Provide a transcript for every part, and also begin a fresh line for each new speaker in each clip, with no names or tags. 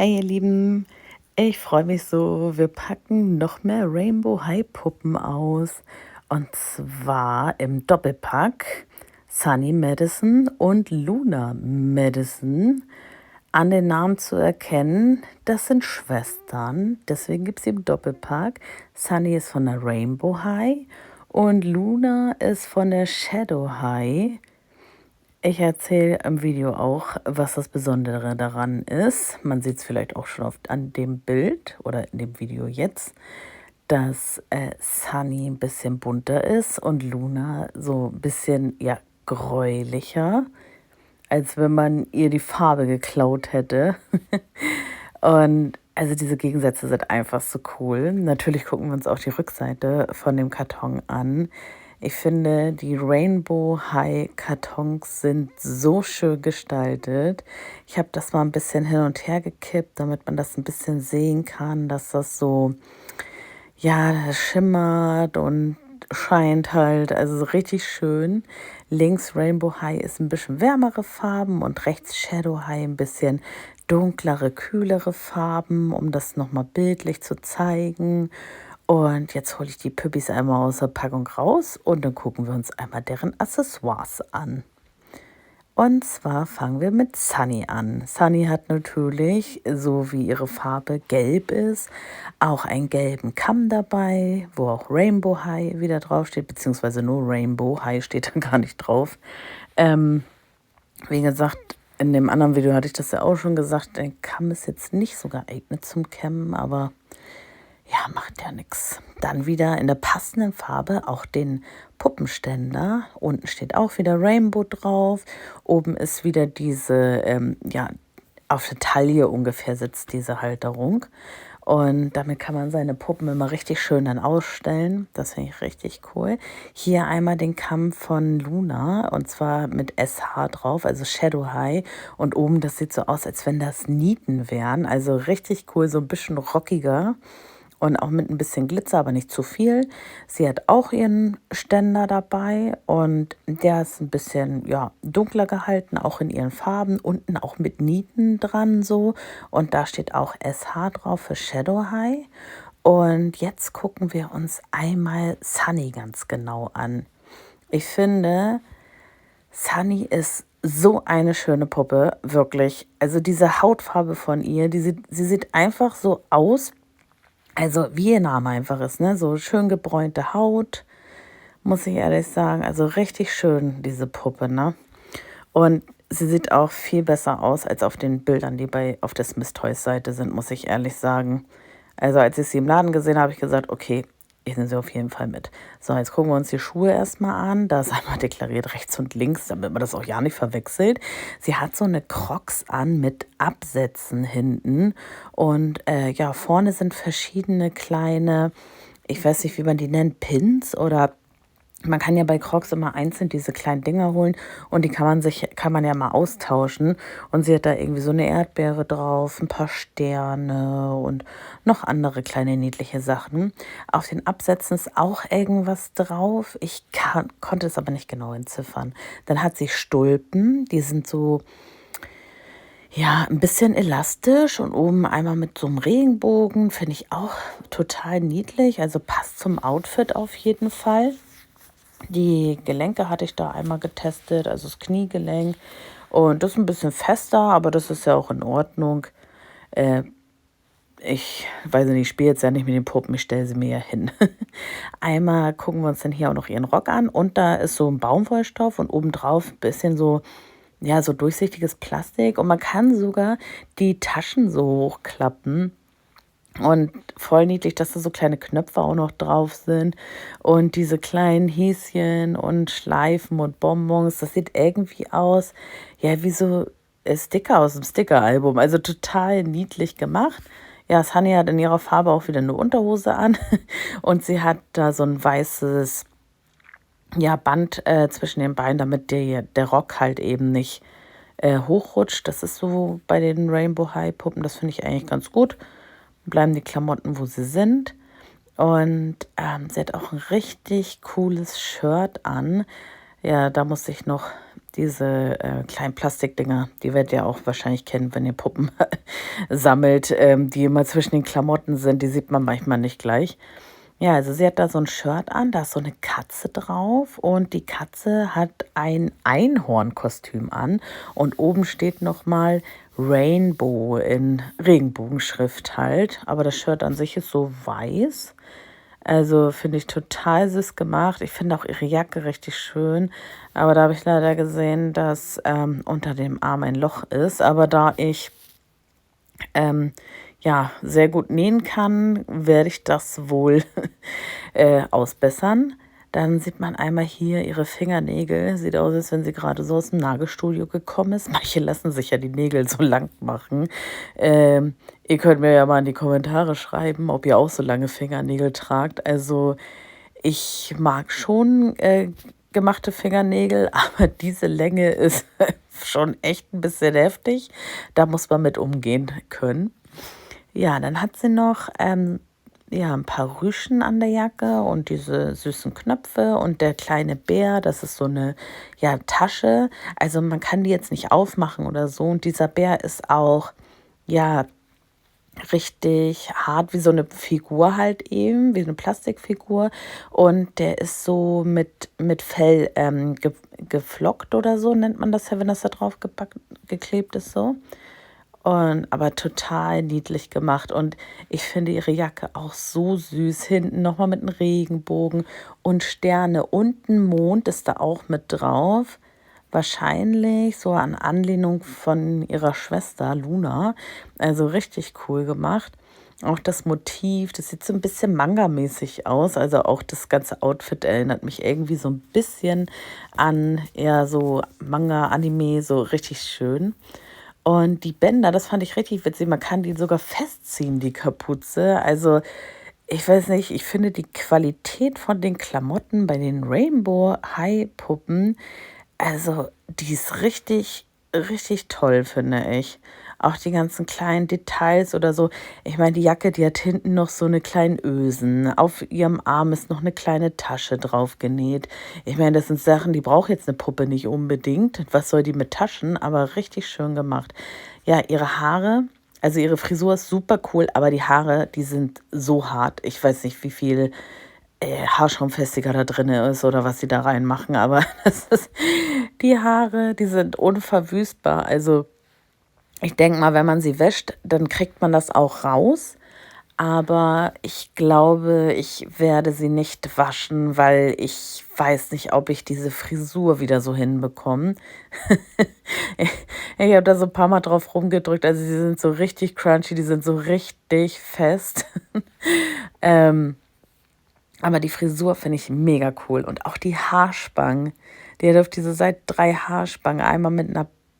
Hey ihr Lieben, ich freue mich so, wir packen noch mehr Rainbow High Puppen aus. Und zwar im Doppelpack Sunny Madison und Luna Madison. An den Namen zu erkennen, das sind Schwestern, deswegen gibt es sie im Doppelpack. Sunny ist von der Rainbow High und Luna ist von der Shadow High. Ich erzähle im Video auch, was das Besondere daran ist. Man sieht es vielleicht auch schon oft an dem Bild oder in dem Video jetzt, dass Sunny ein bisschen bunter ist und Luna so ein bisschen, ja, gräulicher, als wenn man ihr die Farbe geklaut hätte. Und also diese Gegensätze sind einfach so cool. Natürlich gucken wir uns auch die Rückseite von dem Karton an. Ich finde, die Rainbow High Kartons sind so schön gestaltet. Ich habe das mal ein bisschen hin und her gekippt, damit man das ein bisschen sehen kann, dass das so, ja, das schimmert und scheint halt, also so richtig schön. Links Rainbow High ist ein bisschen wärmere Farben und rechts Shadow High ein bisschen dunklere, kühlere Farben, um das nochmal bildlich zu zeigen. Und jetzt hole ich die Püppis einmal aus der Packung raus und dann gucken wir uns einmal deren Accessoires an. Und zwar fangen wir mit Sunny an. Sunny hat natürlich, so wie ihre Farbe gelb ist, auch einen gelben Kamm dabei, wo auch Rainbow High wieder draufsteht, beziehungsweise nur Rainbow High steht da gar nicht drauf. Wie gesagt, in dem anderen Video hatte ich das ja auch schon gesagt, der Kamm ist jetzt nicht so geeignet zum Kämmen, aber ja, macht ja nichts. Dann wieder in der passenden Farbe auch den Puppenständer. Unten steht auch wieder Rainbow drauf. Oben ist wieder diese, ja, auf der Taille ungefähr sitzt diese Halterung. Und damit kann man seine Puppen immer richtig schön dann ausstellen. Das finde ich richtig cool. Hier einmal den Kamm von Luna und zwar mit SH drauf, also Shadow High. Und oben, das sieht so aus, als wenn das Nieten wären. Also richtig cool, so ein bisschen rockiger. Und auch mit ein bisschen Glitzer, aber nicht zu viel. Sie hat auch ihren Ständer dabei und der ist ein bisschen, ja, dunkler gehalten, auch in ihren Farben. Unten auch mit Nieten dran so. Und da steht auch SH drauf für Shadow High. Und jetzt gucken wir uns einmal Sunny ganz genau an. Ich finde, Sunny ist so eine schöne Puppe, wirklich. Also diese Hautfarbe von ihr, sie sieht einfach so aus, also wie ihr Name einfach ist, ne? So schön gebräunte Haut, muss ich ehrlich sagen. Also richtig schön, diese Puppe, ne? Und sie sieht auch viel besser aus als auf den Bildern, die auf der Smith Toys Seite sind, muss ich ehrlich sagen. Also als ich sie im Laden gesehen habe, habe ich gesagt, okay, ich nehme sie auf jeden Fall mit. So, jetzt gucken wir uns die Schuhe erstmal an. Da ist einmal deklariert rechts und links, damit man das auch ja nicht verwechselt. Sie hat so eine Crocs an mit Absätzen hinten. Und ja, vorne sind verschiedene kleine, ich weiß nicht, wie man die nennt, Pins oder man kann ja bei Crocs immer einzeln diese kleinen Dinger holen und die kann man ja mal austauschen. Und sie hat da irgendwie so eine Erdbeere drauf, ein paar Sterne und noch andere kleine niedliche Sachen. Auf den Absätzen ist auch irgendwas drauf. Konnte es aber nicht genau entziffern. Dann hat sie Stulpen, die sind so, ja, ein bisschen elastisch und oben einmal mit so einem Regenbogen. Finde ich auch total niedlich. Also passt zum Outfit auf jeden Fall. Die Gelenke hatte ich da einmal getestet, also das Kniegelenk. Und das ist ein bisschen fester, aber das ist ja auch in Ordnung. Äh, Ich weiß nicht, ich spiele jetzt ja nicht mit den Puppen, ich stelle sie mir ja hin. Einmal gucken wir uns dann hier auch noch ihren Rock an. Und da ist so ein Baumwollstoff und obendrauf ein bisschen so, ja, so durchsichtiges Plastik. Und man kann sogar die Taschen so hochklappen. Und voll niedlich, dass da so kleine Knöpfe auch noch drauf sind. Und diese kleinen Häschen und Schleifen und Bonbons, das sieht irgendwie aus, ja, wie so Sticker aus dem Sticker-Album. Also total niedlich gemacht. Ja, Sunny hat in ihrer Farbe auch wieder eine Unterhose an. Und sie hat da so ein weißes, ja, Band zwischen den Beinen, damit der Rock halt eben nicht hochrutscht. Das ist so bei den Rainbow High Puppen, das finde ich eigentlich ganz gut. Bleiben die Klamotten, wo sie sind. Und sie hat auch ein richtig cooles Shirt an. Ja, da muss ich noch diese kleinen Plastikdinger, die werdet ihr auch wahrscheinlich kennen, wenn ihr Puppen sammelt, die immer zwischen den Klamotten sind. Die sieht man manchmal nicht gleich. Ja, also sie hat da so ein Shirt an, da ist so eine Katze drauf und die Katze hat ein Einhornkostüm an und oben steht noch mal Rainbow in Regenbogenschrift halt, aber das Shirt an sich ist so weiß. Also finde ich total süß gemacht. Ich finde auch ihre Jacke richtig schön, aber da habe ich leider gesehen, dass unter dem Arm ein Loch ist. Aber da ich ja, sehr gut nähen kann, werde ich das wohl ausbessern. Dann sieht man einmal hier ihre Fingernägel. Sieht aus, als wenn sie gerade so aus dem Nagelstudio gekommen ist. Manche lassen sich ja die Nägel so lang machen. Ihr könnt mir ja mal in die Kommentare schreiben, ob ihr auch so lange Fingernägel tragt. Also ich mag schon gemachte Fingernägel, aber diese Länge ist schon echt ein bisschen heftig. Da muss man mit umgehen können. Ja, dann hat sie noch ja, ein paar Rüschen an der Jacke und diese süßen Knöpfe und der kleine Bär, das ist so eine ja, Tasche. Also man kann die jetzt nicht aufmachen oder so. Und dieser Bär ist auch ja richtig hart, wie so eine Figur halt eben, wie eine Plastikfigur. Und der ist so mit Fell geflockt oder so, nennt man das ja, wenn das da drauf geklebt ist so. Und aber total niedlich gemacht. Und ich finde ihre Jacke auch so süß. Hinten nochmal mit einem Regenbogen und Sterne und ein Mond ist da auch mit drauf. Wahrscheinlich so an Anlehnung von ihrer Schwester Luna. Also richtig cool gemacht. Auch das Motiv, das sieht so ein bisschen Manga-mäßig aus. Also auch das ganze Outfit erinnert mich irgendwie so ein bisschen an eher so Manga-Anime, so richtig schön. Und die Bänder, das fand ich richtig witzig. Man kann die sogar festziehen, die Kapuze. Also, ich weiß nicht, ich finde die Qualität von den Klamotten bei den Rainbow High Puppen, also, die ist richtig, richtig toll, finde ich. Auch die ganzen kleinen Details oder so. Ich meine, die Jacke, die hat hinten noch so eine kleinen Ösen. Auf ihrem Arm ist noch eine kleine Tasche drauf genäht. Ich meine, das sind Sachen, die braucht jetzt eine Puppe nicht unbedingt. Was soll die mit Taschen? Aber richtig schön gemacht. Ja, ihre Haare, also ihre Frisur ist super cool, aber die Haare, die sind so hart. Ich weiß nicht, wie viel Haarschaumfestiger da drin ist oder was sie da reinmachen, aber das ist, die Haare, die sind unverwüstbar. Also ich denke mal, wenn man sie wäscht, dann kriegt man das auch raus. Aber ich glaube, ich werde sie nicht waschen, weil ich weiß nicht, ob ich diese Frisur wieder so hinbekomme. Ich habe da so ein paar Mal drauf rumgedrückt. Also sie sind so richtig crunchy, die sind so richtig fest. ähm, aber die Frisur finde ich mega cool. Und auch die Haarspangen. Die hat auf diese Seite 3 Haarspangen. Einmal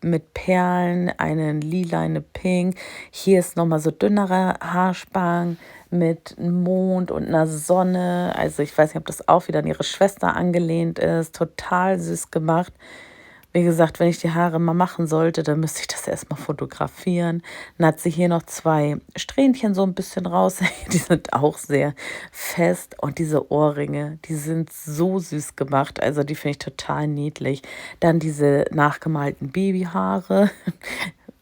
mit Perlen, eine lila, eine pink. Hier ist nochmal so dünnere Haarspangen mit einem Mond und einer Sonne. Also ich weiß nicht, ob das auch wieder an ihre Schwester angelehnt ist. Total süß gemacht. Wie gesagt, wenn ich die Haare mal machen sollte, dann müsste ich das erstmal fotografieren. Dann hat sie hier noch 2 Strähnchen so ein bisschen raus. Die sind auch sehr fest. Und diese Ohrringe, die sind so süß gemacht. Also die finde ich total niedlich. Dann diese nachgemalten Babyhaare,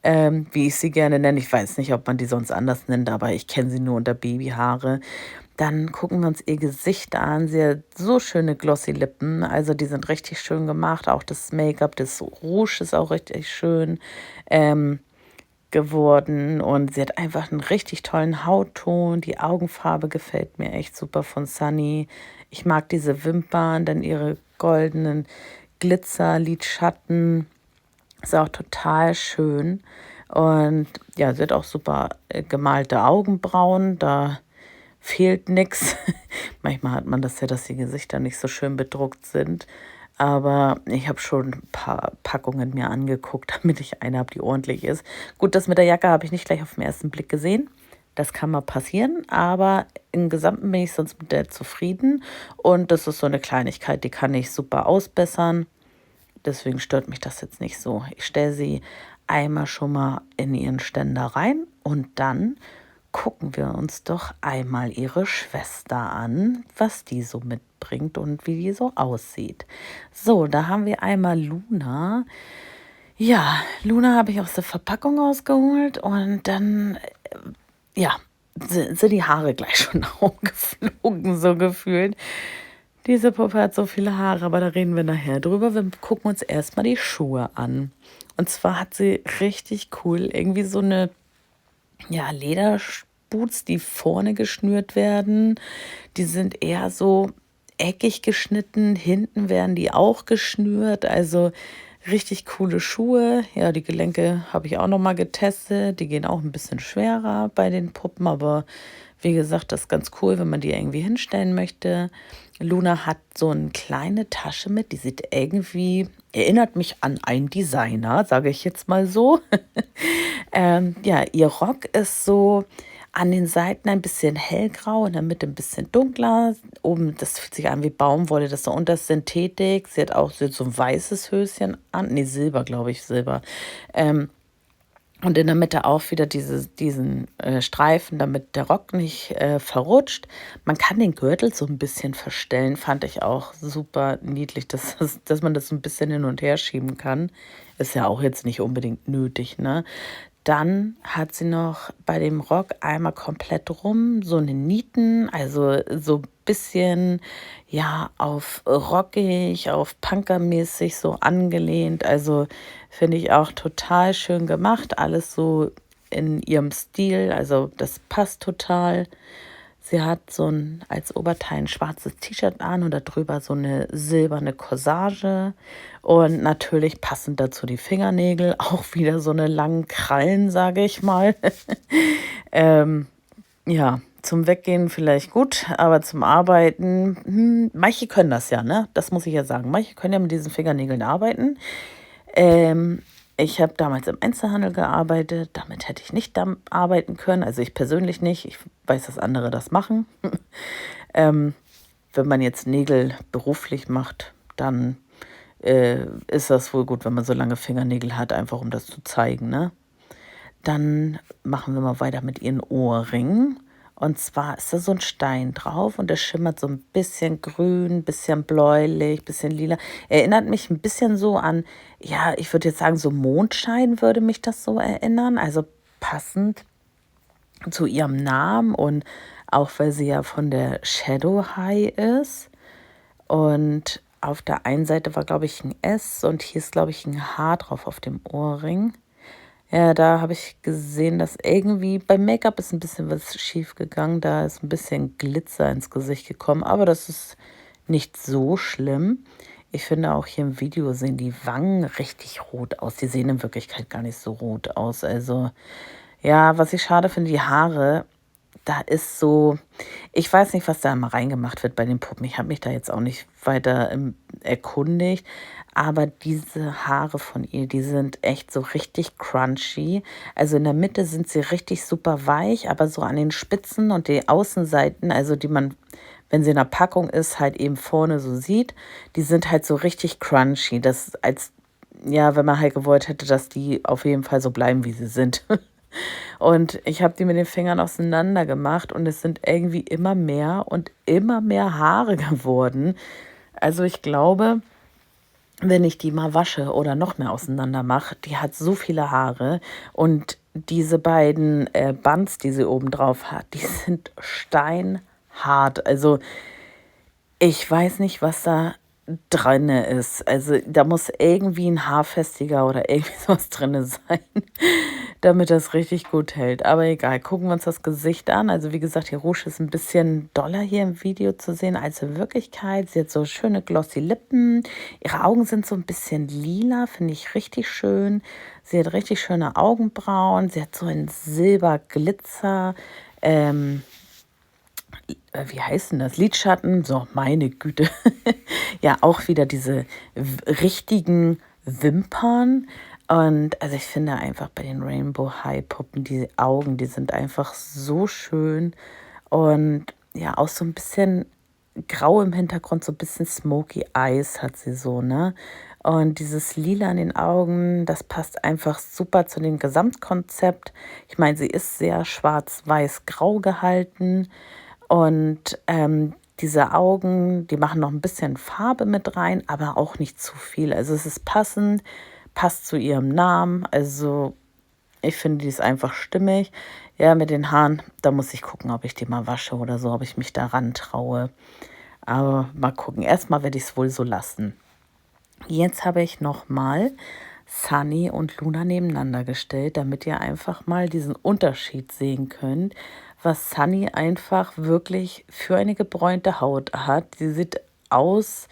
wie ich sie gerne nenne. Ich weiß nicht, ob man die sonst anders nennt, aber ich kenne sie nur unter Babyhaare. Dann gucken wir uns ihr Gesicht an. Sie hat so schöne glossy Lippen. Also die sind richtig schön gemacht. Auch das Make-up, das Rouge ist auch richtig schön geworden. Und sie hat einfach einen richtig tollen Hautton. Die Augenfarbe gefällt mir echt super von Sunny. Ich mag diese Wimpern, dann ihre goldenen Glitzer-Lidschatten. Ist auch total schön. Und ja, sie hat auch super gemalte Augenbrauen. Da fehlt nichts. Manchmal hat man das ja, dass die Gesichter nicht so schön bedruckt sind. Aber ich habe schon ein paar Packungen mir angeguckt, damit ich eine habe, die ordentlich ist. Gut, das mit der Jacke habe ich nicht gleich auf den ersten Blick gesehen. Das kann mal passieren, aber im Gesamten bin ich sonst mit der zufrieden. Und das ist so eine Kleinigkeit, die kann ich super ausbessern. Deswegen stört mich das jetzt nicht so. Ich stelle sie einmal schon mal in ihren Ständer rein und dann gucken wir uns doch einmal ihre Schwester an, was die so mitbringt und wie die so aussieht. So, da haben wir einmal Luna. Ja, Luna habe ich aus der Verpackung rausgeholt und dann, ja, sind die Haare gleich schon aufgeflogen, so gefühlt. Diese Puppe hat so viele Haare, aber da reden wir nachher drüber. Wir gucken uns erstmal die Schuhe an. Und zwar hat sie richtig cool irgendwie so eine, ja, Lederboots, die vorne geschnürt werden. Die sind eher so eckig geschnitten. Hinten werden die auch geschnürt. Also richtig coole Schuhe. Ja, die Gelenke habe ich auch noch mal getestet. Die gehen auch ein bisschen schwerer bei den Puppen, aber wie gesagt, das ist ganz cool, wenn man die irgendwie hinstellen möchte. Luna hat so eine kleine Tasche mit, die sieht irgendwie, erinnert mich an einen Designer, sage ich jetzt mal so. Ja, ihr Rock ist so an den Seiten ein bisschen hellgrau, in der Mitte ein bisschen dunkler. Oben, das fühlt sich an wie Baumwolle, das ist so unter Synthetik. Sie hat so ein weißes Höschen an, nee, Silber, glaube ich, Silber. Ähm, und in der Mitte auch wieder diesen Streifen, damit der Rock nicht verrutscht. Man kann den Gürtel so ein bisschen verstellen, fand ich auch super niedlich, dass man das so ein bisschen hin und her schieben kann. Ist ja auch jetzt nicht unbedingt nötig, ne? Dann hat sie noch bei dem Rock einmal komplett rum so eine Nieten, also so ein bisschen, ja, auf rockig, auf punkermäßig so angelehnt. Also finde ich auch total schön gemacht. Alles so in ihrem Stil, also das passt total. Sie hat so ein als Oberteil ein schwarzes T-Shirt an und darüber so eine silberne Corsage und natürlich passend dazu die Fingernägel, auch wieder so eine langen Krallen, sage ich mal. Ähm, ja, zum Weggehen vielleicht gut, aber zum Arbeiten, manche können das ja, ne? Das muss ich ja sagen. Manche können ja mit diesen Fingernägeln arbeiten. Ähm, Ich habe damals im Einzelhandel gearbeitet. Damit hätte ich nicht arbeiten können. Also ich persönlich nicht. Ich weiß, dass andere das machen. Ähm, Wenn man jetzt Nägel beruflich macht, dann ist das wohl gut, wenn man so lange Fingernägel hat, einfach um das zu zeigen, ne? Dann machen wir mal weiter mit ihren Ohrringen. Und zwar ist da so ein Stein drauf und der schimmert so ein bisschen grün, bisschen bläulich, bisschen lila. Erinnert mich ein bisschen so an, ja, ich würde jetzt sagen, so Mondschein würde mich das so erinnern. Also passend zu ihrem Namen und auch weil sie ja von der Shadow High ist. Und auf der einen Seite war, glaube ich, ein S und hier ist, glaube ich, ein H drauf auf dem Ohrring. Ja, da habe ich gesehen, dass irgendwie beim Make-up ist ein bisschen was schief gegangen. Da ist ein bisschen Glitzer ins Gesicht gekommen, aber das ist nicht so schlimm. Ich finde auch hier im Video sehen die Wangen richtig rot aus. Die sehen in Wirklichkeit gar nicht so rot aus. Also ja, was ich schade finde, die Haare, da ist so, ich weiß nicht, was da immer reingemacht wird bei den Puppen. Ich habe mich da jetzt auch nicht weiter erkundigt. Aber diese Haare von ihr, die sind echt so richtig crunchy. Also in der Mitte sind sie richtig super weich, aber so an den Spitzen und die Außenseiten, also die man, wenn sie in der Packung ist, halt eben vorne so sieht, die sind halt so richtig crunchy. Das als, ja, wenn man halt gewollt hätte, dass die auf jeden Fall so bleiben, wie sie sind. Und ich habe die mit den Fingern auseinander gemacht und es sind irgendwie immer mehr und immer mehr Haare geworden. Also ich glaube, wenn ich die mal wasche oder noch mehr auseinander mache, die hat so viele Haare und diese beiden Buns, die sie oben drauf hat, die sind steinhart. Also ich weiß nicht, was da drin ist. Also da muss irgendwie ein Haarfestiger oder irgendwie sowas drin sein, damit das richtig gut hält. Aber egal, gucken wir uns das Gesicht an. Also wie gesagt, die Rouge ist ein bisschen doller hier im Video zu sehen als in Wirklichkeit. Sie hat so schöne glossy Lippen. Ihre Augen sind so ein bisschen lila, finde ich richtig schön. Sie hat richtig schöne Augenbrauen. Sie hat so einen Silberglitzer. Wie heißt denn das? Lidschatten, so, meine Güte. Ja, auch wieder diese richtigen Wimpern. Und also ich finde einfach bei den Rainbow High Puppen, die Augen, die sind einfach so schön. Und ja, auch so ein bisschen grau im Hintergrund, so ein bisschen Smoky Eyes hat sie so, ne? Und dieses Lila in den Augen, das passt einfach super zu dem Gesamtkonzept. Ich meine, sie ist sehr schwarz-weiß-grau gehalten und diese Augen, die machen noch ein bisschen Farbe mit rein, aber auch nicht zu viel. Also es ist passend, passt zu ihrem Namen. Also ich finde, die ist einfach stimmig. Ja, mit den Haaren, da muss ich gucken, ob ich die mal wasche oder so, ob ich mich daran traue. Aber mal gucken. Erstmal werde ich es wohl so lassen. Jetzt habe ich noch mal Sunny und Luna nebeneinander gestellt, damit ihr einfach mal diesen Unterschied sehen könnt, was Sunny einfach wirklich für eine gebräunte Haut hat. Sie sieht aus,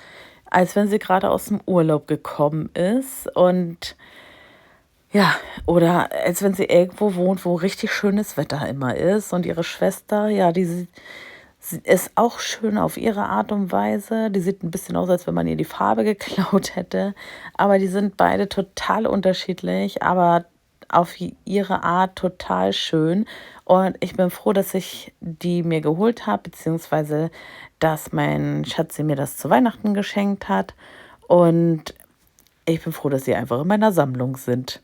als wenn sie gerade aus dem Urlaub gekommen ist und ja, oder als wenn sie irgendwo wohnt, wo richtig schönes Wetter immer ist. Und ihre Schwester, ja, sie ist auch schön auf ihre Art und Weise. Die sieht ein bisschen aus, als wenn man ihr die Farbe geklaut hätte. Aber die sind beide total unterschiedlich, aber auf ihre Art total schön. Und ich bin froh, dass ich die mir geholt habe, beziehungsweise dass mein Schatzi mir das zu Weihnachten geschenkt hat. Und ich bin froh, dass sie einfach in meiner Sammlung sind.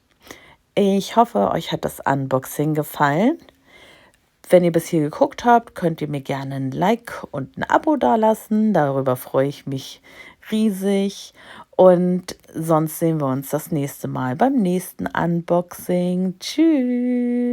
Ich hoffe, euch hat das Unboxing gefallen. Wenn ihr bis hier geguckt habt, könnt ihr mir gerne ein Like und ein Abo dalassen. Darüber freue ich mich riesig. Und sonst sehen wir uns das nächste Mal beim nächsten Unboxing. Tschüss.